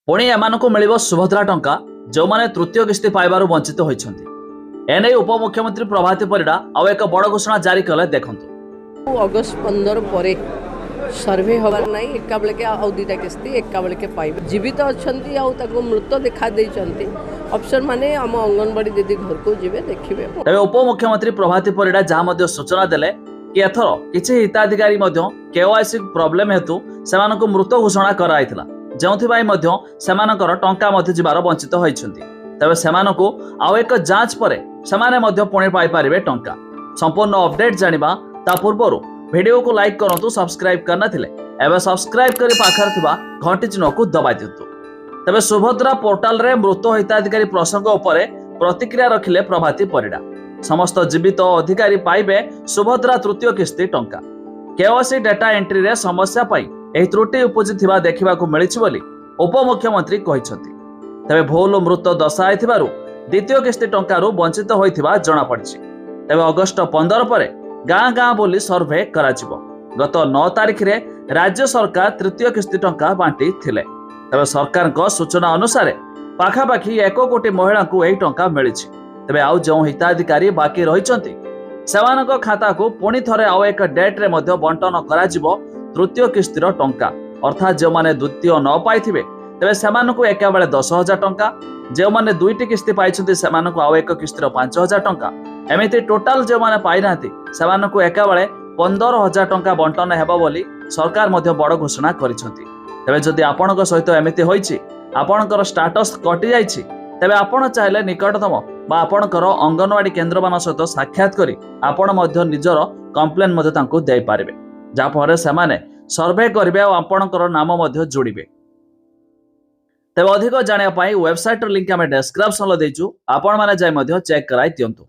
पुणी एमानकु मिलिबो सुभद्रा टंका जो माने तृतीय किस्ती पाइबारु वंचित होइछन्ति। एने उपमुख्यमंत्री प्रभाती परिडा आउ एक बड़ घोषणा जारी कले देखंतु। अगस्त 15 परे सर्वे हबार नाही एका बेले के आउ दुटा किस्ती एका बेले के पाइबे जीवित अछंती आउ ताको मृत देखा देछंती अफसर माने हम अंगनवाड़ी दीदी घर को जिवे देखिबे। तबे उपमुख्यमंत्री प्रभाती परिडा जहा मध्ये सूचना देले कि एथरो किछि हिताधिकारी मध्ये केवाईसी प्रॉब्लम हेतु सेमानकु मृत घोषणा कराइथिला जोंथिबाई मध्ये सेमानकर टंका मध्ये जिबार वंचित होइछन्ति। तबे सेमानकु आउ एक जांच परे सेमाने मध्ये पुणे पाइ पारिबे टंका। संपूर्ण अपडेट जानिबा ता पूर्वरु वीडियो को लाइक करंतु, सब्सक्राइब करना थिले एबे सब्सक्राइब करी पाखर थिबा घंटी चिन्ह को दबाइ दियंतु। तबे सुभद्रा पोर्टाल रे मृत हिताधिकारी प्रसंग उपरे प्रतिक्रिया रखिले प्रभाती परिडा। समस्त जीवित अधिकारी पाइबे सुभद्रा तृतीय किस्ती टंका। केवाईसी डाटा एंट्री रे समस्या पाई एही त्रुटि उपजिथिबा देखिबाकू मिलिछि बोली उपमुख्यमंत्री कहिसथि। तबे भूल मृत दशाई थिबारु द्वितीय किस्ती टंकारु वंचित होइथिबा जणा पड़िछि। तबे अगस्त 15 परे गाँ गाँ बोली सर्वे कराजिबो। गत 9 तारिख रे राज्य सरकार तृतीय किस्ती टंका बांटी थिले। तबे सरकार को सूचना अनुसार पाखापाखी 1 कोटी महिला को एही टंका मिलिछि। तबे आउ जो हिताधिकारी बाकी रहिचंती सेमानक खाता को पुणी थरे आउ एक डेट रे मध्य बंटन कराजिबो तृतीय किस्तीर टंका। अर्थात जो माने द्वितीय न पाइथिबे तबे सेमानकु एका बेले 10,000 टंका, जो माने दुईटी किस्ती पाइछंती सेमानकु आउ एक किस्तीर 5,000 टंका, एमिति टोटाल जो माने पाइ नांती सेमानकु एका बेले 15,000 टंका बंटन हेबो बोली सरकार मध्य बड़ घोषणा करिसंती। तबे जदि आपनक सहित एमिति होइछि आपनकर स्टेटस कटि जाइछि तबे आपण चाहिले निकटतम बा आपणकर अंगनवाड़ी केन्द्र मान सहित साक्षात करी आपण मध्य निजर कंप्लेन मध्य तांको देई पारिबे, जा फरे सेमाने सर्वे करिवे और आपणकर नाम मध्य जोड़िबे। तबे अधिक जानिया पई वेबसाइट लिंक आमे डिस्क्रिप्शन लो देइछु, आपण माने जाय मध्य चेक कराई दियंतु।